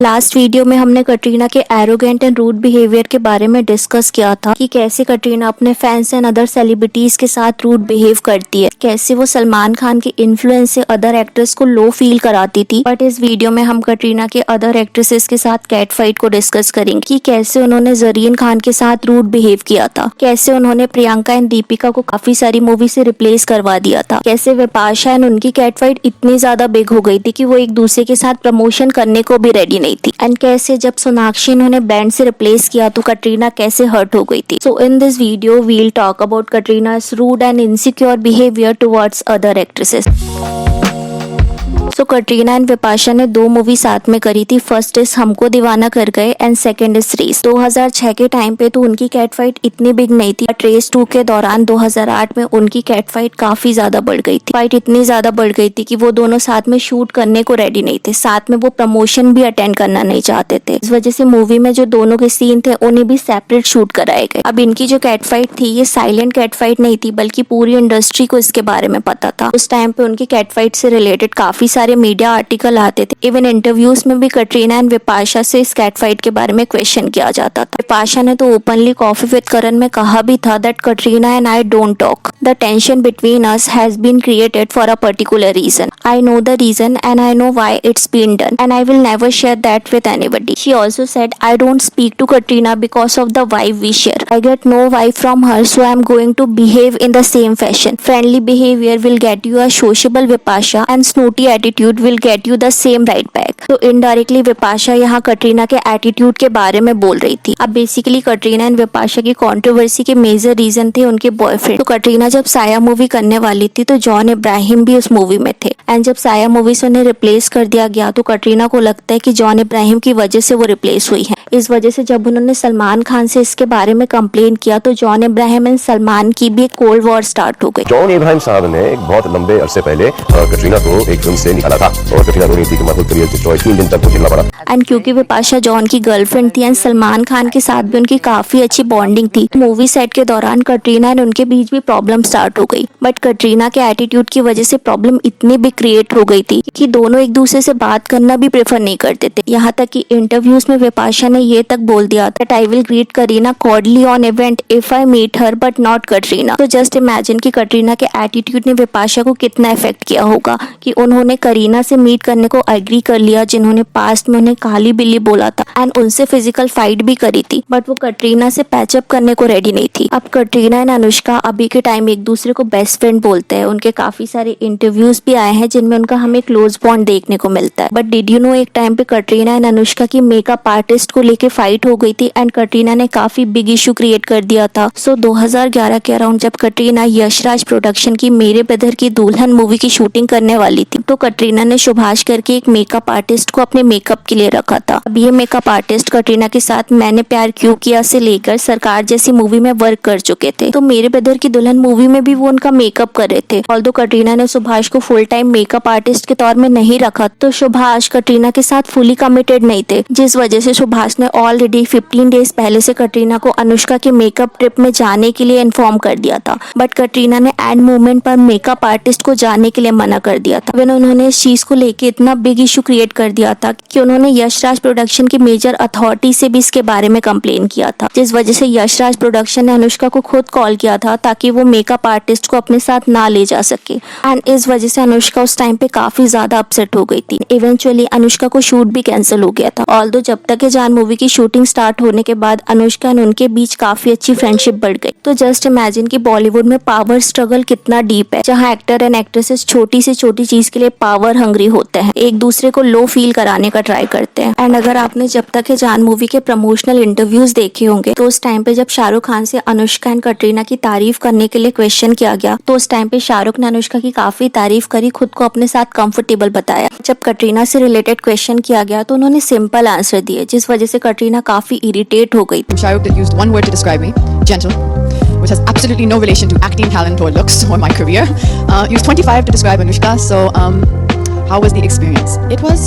Last video में हमने कटरीना के एरोगेंट एंड रूड बिहेवियर के बारे में डिस्कस किया था कि कैसे कटरीना अपने फैंस एंड अदर सेलिब्रिटीज के साथ रूड बिहेव करती है, कैसे वो सलमान खान के इन्फ्लुएंस से अदर एक्ट्रेस को लो फील कराती थी। बट इस वीडियो में हम कटरीना के अदर एक्ट्रेसेस के साथ कैट फाइट को डिस्कस करेंगे कि कैसे उन्होंने जरीन खान के साथ रूड बिहेव किया था, कैसे उन्होंने प्रियंका एंड दीपिका को काफी सारी मूवी से रिप्लेस करवा दिया था, कैसे विपाशा एंड उनकी कैट फाइट इतनी ज्यादा बिग हो गई थी कि वो एक दूसरे के साथ प्रमोशन करने को भी रेडी नहीं थी, एंड कैसे जब सोनाक्षी इन्होंने बैंड से रिप्लेस किया तो कटरीना कैसे हर्ट हो गई थी। So in this video will talk about कटरीना's rude and insecure behavior towards other actresses. तो कटरीना एंड विपाशा ने 2 मूवी साथ में करी थी। फर्स्ट इज हमको दीवाना कर गए एंड सेकंड इज रेस। 2006 के टाइम पे तो उनकी कैट फाइट इतनी बिग नहीं थी, बट रेस 2 के दौरान 2008 में उनकी कैट फाइट काफी ज्यादा बढ़ गई थी। फाइट इतनी ज्यादा बढ़ गई थी कि वो दोनों साथ में शूट करने को रेडी नहीं थे, साथ में वो प्रमोशन भी अटेंड करना नहीं चाहते थे। इस वजह से मूवी में जो दोनों के सीन थे उन्हें भी सेपरेट शूट कराए गए। अब इनकी जो कैट फाइट थी ये साइलेंट कैट फाइट नहीं थी, बल्कि पूरी इंडस्ट्री को इसके बारे में पता था। उस टाइम पे उनकी कैट फाइट से रिलेटेड काफी सारे मीडिया आर्टिकल आते थे। इवन इंटरव्यूज में भी कटरीना एंड विपाशा से इस कैट फाइट के बारे में क्वेश्चन किया जाता था। विपाशा ने तो ओपनली कॉफी विद करण में कहा भी था that Katrina and I don't talk, the tension between us has been created for a particular reason, I know the reason and I know why it's been done and I will never share that with anybody. She also said I don't speak to Katrina because of the vibe we share, I get no vibe from her, so I am going to behave in the same fashion. Friendly behaviour will get you a sociable Bipasha and snooty attitude will get you the same right back. तो indirectly Bipasha यहाँ कटरीना के attitude के बारे में बोल रही थी। अब बेसिकली कटरीना एंड विपाशा की कंट्रोवर्सी के मेजर रीजन थे उनके बॉयफ्रेंड। तो कटरीना जब साया मूवी करने वाली थी तो जॉन इब्राहिम भी उस मूवी में थे, एंड जब साया मूवी से उन्हें रिप्लेस कर दिया गया तो कटरीना को लगता है कि जॉन इब्राहिम की वजह से वो रिप्लेस हुई है। इस वजह से जब उन्होंने सलमान खान से इसके बारे में कंप्लेन किया तो जॉन इब्राहिम एंड सलमान की भी एक कोल्ड वॉर स्टार्ट हो गई। जॉन इब्राहिम साहब ने एक बहुत लंबे अरसे पहले कटरीना को एक फिल्म से निकाला था और कटरीना रोनी थी कि मतलब करियर डिस्ट्रॉय 3 दिन तक झेलना पड़ा। एंड क्योंकि विपाशा जॉन की गर्लफ्रेंड थी एंड सलमान खान के साथ भी उनकी काफी अच्छी बॉन्डिंग थी, मूवी सेट के दौरान कटरीना एंड उनके बीच भी प्रॉब्लम स्टार्ट हो गई। बट कटरीना के एटीट्यूड की वजह से प्रॉब्लम इतनी भी क्रिएट हो गई थी कि दोनों एक दूसरे से बात करना भी प्रेफर नहीं करते थे। यहाँ तक कि इंटरव्यूज में विपाशा ने ये तक बोल दिया that I will greet Kareena cordially on event if I meet her but not Katrina. तो जस्ट इमेजिन कि कटरीना के एटीट्यूड ने विपाशा को कितना इफेक्ट किया होगा कि उन्होंने करीना से मीट करने को एग्री कर लिया, जिन्होंने पास्ट में उन्हें काली बिल्ली बोला था एंड उनसे फिजिकल फाइट भी करी थी, बट वो कटरीना से पैचअप करने को रेडी नहीं थी। अब कटरीना एंड अनुष्का अभी के टाइम एक दूसरे को बेस्ट फ्रेंड बोलते हैं। उनके काफी सारे इंटरव्यूज भी आए हैं जिनमें उनका हमें क्लोज बॉन्ड देखने को मिलता है। बट डिड यू नो एक टाइम पे कटरीना एंड अनुष्का की मेकअप आर्टिस्ट को लेके फाइट हो गई थी एंड कटरीना ने काफी बिग इशू क्रिएट कर दिया था। सो 2011 के अराउंड जब कटरीना यशराज प्रोडक्शन की मेरे ब्रदर की दुल्हन मूवी की शूटिंग करने वाली थी तो कटरीना ने सुभाष करके एक मेकअप आर्टिस्ट को अपने मेकअप के लिए रखा था। अब ये मेकअप आर्टिस्ट कटरीना के साथ मैंने प्यार क्यों किया से लेकर सरकार जैसी मूवी में वर्क कर चुके थे, तो मेरे ब्रदर की दुल्हन मूवी में भी वो उनका मेकअप कर रहे थे। ऑल्दो कटरीना ने सुभाष को फुल टाइम मेकअप आर्टिस्ट के तौर में नहीं रखा तो सुभाष कटरीना के साथ फुली कमिटेड नहीं थे, जिस वजह से सुभाष ने ऑलरेडी 15 डेज पहले से कटरीना को अनुष्का के मेकअप ट्रिप में जाने के लिए इन्फॉर्म कर दिया था। बट कटरीना ने एंड मोमेंट पर मेकअप आर्टिस्ट को जाने के लिए मना कर दिया था। फिर उन्होंने इस चीज को लेके इतना बिग इशू क्रिएट कर दिया था कि उन्होंने यशराज प्रोडक्शन की मेजर अथॉरिटी से भी इसके बारे में कंप्लेन किया था, जिस वजह से यशराज प्रोडक्शन ने अनुष्का को खुद कॉल किया था ताकि वो मेकअप आर्टिस्ट को अपने साथ ना ले जा सके। एंड इस वजह से अनुष्का उस टाइम पे काफी ज्यादा अपसेट हो गई थी। इवेंचुअली अनुष्का को शूट भी कैंसिल हो गया था। ऑल्दो जब तक ये जान मूवी की शूटिंग स्टार्ट होने के बाद अनुष्का और उनके बीच काफी अच्छी फ्रेंडशिप बढ़ गई। तो जस्ट इमेजिन कि बॉलीवुड में पावर स्ट्रगल कितना डीप है, जहाँ एक्टर एंड एक्ट्रेसेस छोटी से छोटी चीज के लिए पावर हंग्री होते हैं, एक दूसरे को लो फील कराने का ट्राई करते हैं। एंड अगर आपने जब तक ये जान मूवी के प्रमोशनल इंटरव्यूज देखे होंगे तो उस टाइम पे जब शाहरुख खान से अनुष्का एंड कटरीना की तारीफ करने के लिए क्वेश्चन किया गया तो उस टाइम पे शाहरुख ने अनुष्का की काफी तारीफ करी, खुद को अपने साथ कंफर्टेबल बताया। जब कटरीना से रिलेटेड क्वेश्चन किया गया तो उन्होंने सिंपल आंसर दिए, जिस वजह से कटरीना काफी इरिटेट हो गई। Shahrukh that used one word to describe me, gentle, which has absolutely no relation to acting talent or looks or my career. Used 25 to describe Anushka. So how was the experience? It was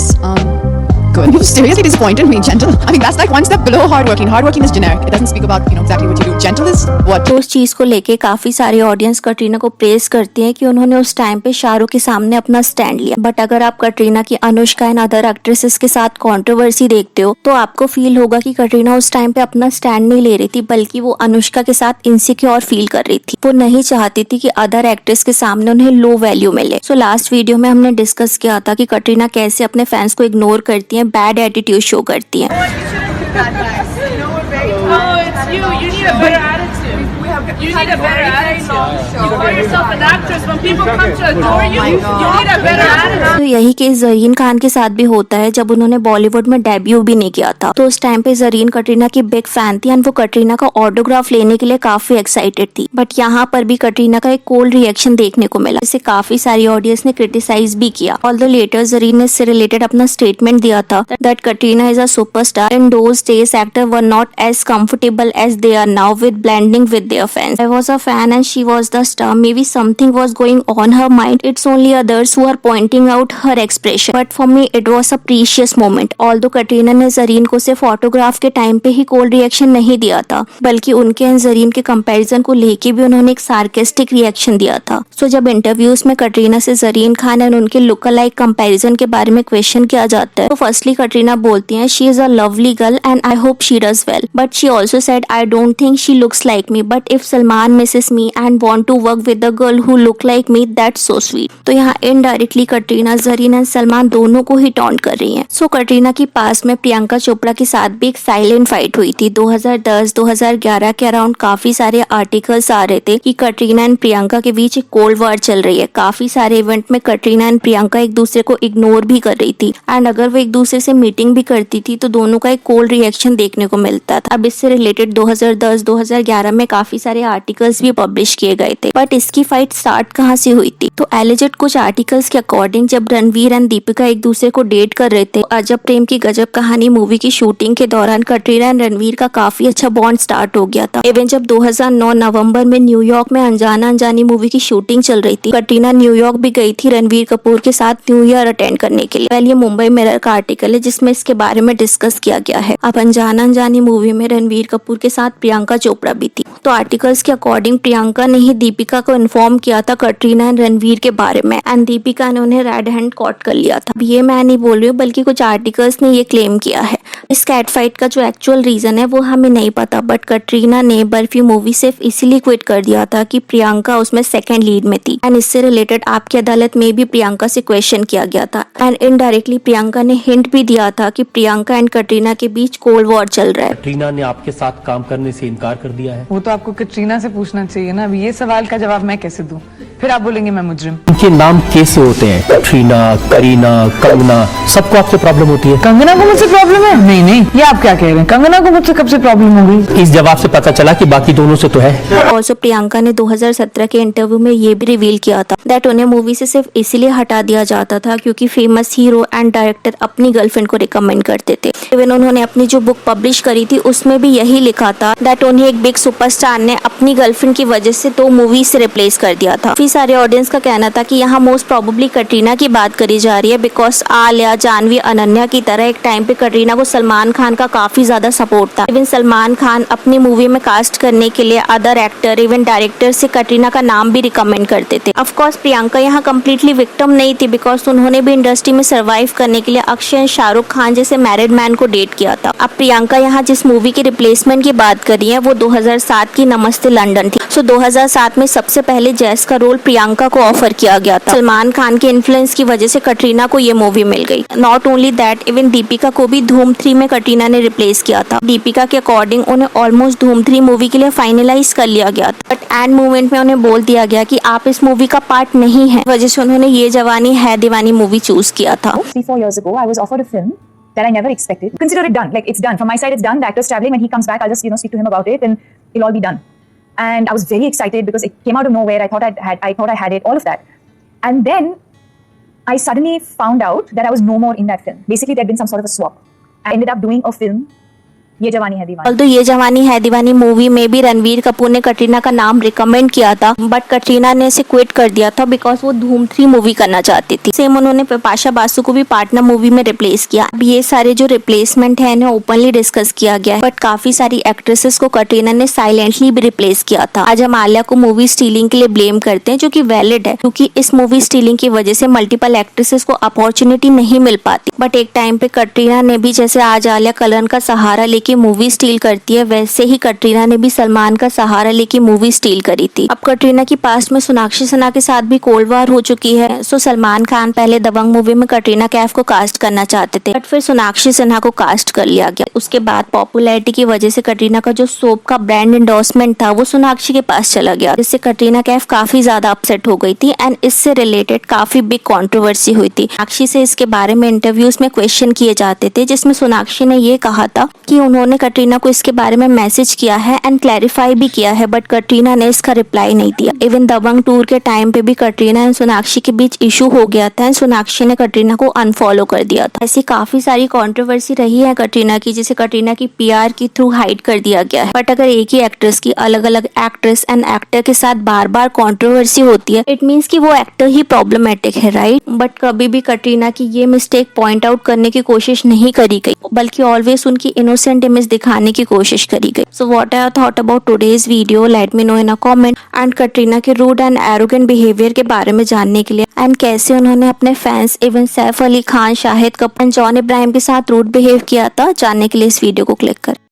good. You seriously disappointed me, Gentle. I mean, that's like one step below hardworking. Hardworking is generic. It doesn't speak about, exactly what you do. Gentle is what? तो उस चीज को लेके काफी सारे audience Katrina को press करती हैं कि उन्होंने उस टाइम पे शाहरुख के सामने अपना स्टैंड लिया। बट अगर आप कटरीना की अनुष्का एंड अदर एक्ट्रेसेस के साथ कंट्रोवर्सी देखते हो तो आपको फील होगा कि कटरीना उस टाइम पे अपना स्टैंड नहीं ले रही थी, बल्कि वो अनुष्का के साथ इनसिक्योर फील कर रही थी। वो नहीं चाहती थी कि अदर एक्ट्रेस के सामने उन्हें लो वैल्यू मिले। सो लास्ट वीडियो में हमने डिस्कस किया था कि कटरीना कैसे अपने फैंस को इग्नोर करती हैं, बैड एटीट्यूड शो करती हैं। Oh, it's you. You need a better attitude. You need a better attitude. You call yourself an actress. When people come to adore you, you need a better attitude. तो यही case Zareen Khan के साथ भी होता है जब उन्होंने बॉलीवुड में डेब्यू भी नहीं किया था। तो उस टाइम पे ज़रीन कटरीना की बिग फैन थी एंड वो कटरीना का ऑटोग्राफ लेने के लिए काफी एक्साइटेड थी। बट यहाँ पर भी कटरीना का एक कोल्ड रिएक्शन देखने को मिला, जिसे काफी सारी ऑडियंस ने क्रिटिसाइज भी किया। ऑल्दो लेटर ज़रीन ने इससे रिलेटेड अपना स्टेटमेंट दिया था that Katrina is a superstar and those days actor were not as comfortable as they are now with blending with their fans. I was a fan and she was the star. Maybe something was going on her mind. It's only others who are pointing out her expression. But for me, it was a precious moment. Although Katrina ने ज़रीन को सिर्फ photograph के time पे ही cold reaction नहीं दिया था, बल्कि उनके एंड ज़रीन के कंपैरिजन को लेके भी उन्होंने एक सार्केस्टिक रिएक्शन दिया था। सो जब इंटरव्यूज में कटरीना से ज़रीन खान एंड उनके लुक अलाइक कंपैरिजन के बारे में क्वेश्चन किया जाता है तो फर्स्टली कटरीना बोलती हैं she is a lovely girl and I hope she does well, but she also said I don't think she looks like me, but if Salman misses me and want to work with a girl who look like me, that's so sweet. तो यहाँ indirectly Katrina Zareen and Salman दोनों को ही taunt कर रही हैं। सो कटरीना की पास में प्रियंका चोपड़ा के साथ भी एक साइलेंट फाइट हुई थी। 2010-2011 के अराउंड काफी सारे आर्टिकल्स आ रहे थे कि कटरीना एंड प्रियंका के बीच एक कोल्ड वॉर चल रही है। काफी सारे इवेंट में कटरीना एंड प्रियंका एक दूसरे को इग्नोर भी कर रही थी एंड अगर वो एक दूसरे से मीटिंग भी करती थी तो दोनों का एक कोल्ड रिएक्शन देखने को मिलता था। अब इससे रिलेटेड 2010-2011 में काफी सारे आर्टिकल्स भी पब्लिश किए गए थे। बट इसकी फाइट स्टार्ट कहाँ से हुई थी? तो एलिजेड कुछ आर्टिकल्स के अकॉर्डिंग जब रणवीर एंड दीपिका एक दूसरे को डेट कर रहे थे, अजब प्रेम की गजब कहानी मूवी की शूटिंग के दौरान कटरीना एंड रणवीर का काफी अच्छा बॉन्ड स्टार्ट हो गया था। इवन जब 2009 नवंबर में न्यूयॉर्क में अनजाना अनजानी मूवी की शूटिंग चल रही थी, कटरीना न्यूयॉर्क भी गई थी रणवीर कपूर के साथ न्यू ईयर अटेंड करने के लिए। पहले ये मुंबई मिरर का आर्टिकल है जिसमें इसके बारे में डिस्कस किया गया है। अब अनजाना अनजानी मूवी में रणवीर कपूर के साथ प्रियंका चोपड़ा भी थी। तो आर्टिकल्स के अकॉर्डिंग प्रियंका ने ही दीपिका को इन्फॉर्म किया था कटरीना एंड रणवीर के बारे में एंड दीपिका ने उन्हें रेड हैंड कॉट कर लिया था। ये मैं नहीं बोल रही हूँ, बल्कि कुछ आर्टिकल्स ने ये क्लेम किया है। इस कैट फाइट का जो एक्चुअल रीजन है वो हमें नहीं पता, बट कटरीना ने बर्फी मूवी सिर्फ इसीलिए क्विट कर दिया था कि प्रियंका उसमें सेकंड लीड में थी एंड इससे रिलेटेड आपकी अदालत में भी प्रियंका से क्वेश्चन किया गया था एंड इनडायरेक्टली प्रियंका ने हिंट भी दिया था कि प्रियंका एंड कटरीना के बीच कोल्ड वॉर चल रहा है। कटरीना ने आपके साथ काम करने से इनकार कर दिया है। वो तो आपको कटरीना से पूछना चाहिए ना। अब ये सवाल का जवाब मैं कैसे दूं? फिर आप बोलेंगे मैं मुजरिम। उनके नाम कैसे होते हैं? कटरीना, करीना, कंगना, सबको आपसे प्रॉब्लम होती है। कंगना को मुझसे प्रॉब्लम है? नहीं नहीं, ये आप क्या कह रहे हैं? कंगना को मुझसे कब से प्रॉब्लम हो गई? इस जवाब से पता चला कि बाकी दोनों से तो है। ऑल्सो प्रियंका ने 2017 के इंटरव्यू में ये भी रिवील किया था दैट उन्हें मूवी से सिर्फ इसीलिए हटा दिया जाता था क्योंकि फेमस हीरो एंड डायरेक्टर अपनी गर्लफ्रेंड को रिकमेंड करते थे। इवन उन्होंने अपनी जो बुक पब्लिश करी थी उसमें भी यही लिखा था दैट उन्हें एक बिग सुपरस्टार ने अपनी गर्लफ्रेंड की वजह से 2 मूवी से रिप्लेस कर दिया था। काफी सारे ऑडियंस का कहना था कि यहाँ मोस्ट प्रोबेबली कटरीना की बात करी जा रही है बिकॉज आलिया, जानवी, अनन्या की तरह एक टाइम पे कटरीना को सलमान खान का काफी ज्यादा सपोर्ट था। इवन सलमान खान अपनी मूवी में कास्ट करने के लिए अदर एक्टर इवन डायरेक्टर से कटरीना का नाम भी रिकमेंड करते थे। ऑफ कोर्स प्रियंका यहाँ कम्प्लीटली विक्टिम नहीं थी बिकॉज उन्होंने भी इंडस्ट्री में सर्वाइव करने के लिए अक्षय एंड शाहरुख खान जैसे मैरिड मैन को डेट किया था। अब प्रियंका यहाँ जिस मूवी की रिप्लेसमेंट की बात कर रही है वो 2007 की नमस्ते लंदन थी। सो 2007 में सबसे पहले जैस का रोल प्रियंका को ऑफर किया गया था। सलमान खान के इन्फ्लुएंस की वजह से कटरीना को ये मूवी मिल गई। Not only that, even Deepika को भी धूम 3 में कटरीना ने रिप्लेस किया था। दीपिका के अकॉर्डिंग उन्हें ऑलमोस्ट धूम 3 मूवी के लिए फाइनलाइज कर लिया गया था, बट एंड मूवमेंट में उन्हें बोल दिया गया कि आप इस मूवी का पार्ट नहीं है। वजह से उन्होंने ये जवानी है दीवानी मूवी चूज किया था। 3-4 years ago, I was offered a film that I never expected. Consider it done. Like, it's done. From my side, it's done. The actor's traveling. When he comes back, I'll just, speak to him about it and it'll all be done. And I was very excited because it came out of nowhere. I thought I had it, all of that. And then I suddenly found out that I was no more in that film. Basically, there'd been some sort of a swap. I ended up doing a film ये जवानी है दीवानी। Although ये जवानी है दीवानी movie में भी रणवीर कपूर ने कटरीना का नाम रिकमेंड किया था, बट कटरीना ने इसे क्विट कर दिया था बिकॉज वो धूम 3 मूवी करना चाहती थी। सेम उन्होंने बिपाशा बासु को भी पार्टनर मूवी में रिप्लेस किया। अब ये सारे जो रिप्लेसमेंट है इन्हें ओपनली डिस्कस किया गया है, बट काफी सारी एक्ट्रेसेस को कटरीना ने साइलेंटली भी रिप्लेस किया था। आज हम आलिया को मूवी स्टीलिंग के लिए ब्लेम करते हैं, जो कि वैलिड है, क्योंकि इस मूवी स्टीलिंग की वजह से मल्टीपल एक्ट्रेसेस को अपॉर्चुनिटी नहीं मिल पाती। बट एक टाइम पे कटरीना ने भी, जैसे आज आलिया कलन का सहारा लेके मूवी स्टील करती है, वैसे ही कटरीना ने भी सलमान का सहारा लेके मूवी स्टील करी थी। अब कटरीना की पास्ट में सोनाक्षी सिन्हा के साथ भी कोल्ड वार हो चुकी है। सो सलमान खान पहले दबंग मूवी में कटरीना कैफ को कास्ट करना चाहते थे, बट फिर सोनाक्षी सिन्हा को कास्ट कर लिया गया। उसके बाद पॉपुलैरिटी की वजह से कटरीना का जो सोप का ब्रांड एंडोर्समेंट था वो सोनाक्षी के पास चला गया, जिससे कटरीना कैफ काफी ज्यादा अपसेट हो गई थी एंड इससे रिलेटेड काफी बिग कंट्रोवर्सी हुई थी। सोनाक्षी से इसके बारे में इंटरव्यूज में क्वेश्चन किए जाते थे, जिसमें सोनाक्षी ने ये कहा था कि उन्होंने कटरीना को इसके बारे में मैसेज किया है एंड क्लैरिफाई भी किया है, बट कटरीना ने इसका रिप्लाई नहीं दिया। इवन दबंग टूर के टाइम पे भी कटरीना एंड सोनाक्षी के बीच इशू हो गया था एंड सोनाक्षी ने कटरीना को अनफॉलो कर दिया था। ऐसी काफी सारी कंट्रोवर्सी रही है कटरीना की, जिसे कटरीना की पीआर के थ्रू हाइड कर दिया गया है। बट अगर एक ही एक्ट्रेस की अलग अलग एक्ट्रेस एंड एक्टर के साथ बार बार कंट्रोवर्सी होती है, इट मीन्स कि वो एक्टर ही प्रॉब्लमेटिक है, राइट? बट कभी भी कटरीना की ये मिस्टेक पॉइंट आउट करने की कोशिश नहीं करी गई, बल्कि ऑलवेज उनकी इनोसेंट इमेज दिखाने की कोशिश करी गई। So what I thought about today's video, let me know in a comment. And Katrina के रूड एंड एरोगेंट बिहेवियर के बारे में जानने के लिए एंड कैसे उन्होंने अपने fans even Saif Ali Khan, Shahid Kapoor, John Ibrahim के साथ रूड बिहेव किया था, जानने के लिए इस वीडियो को क्लिक करें।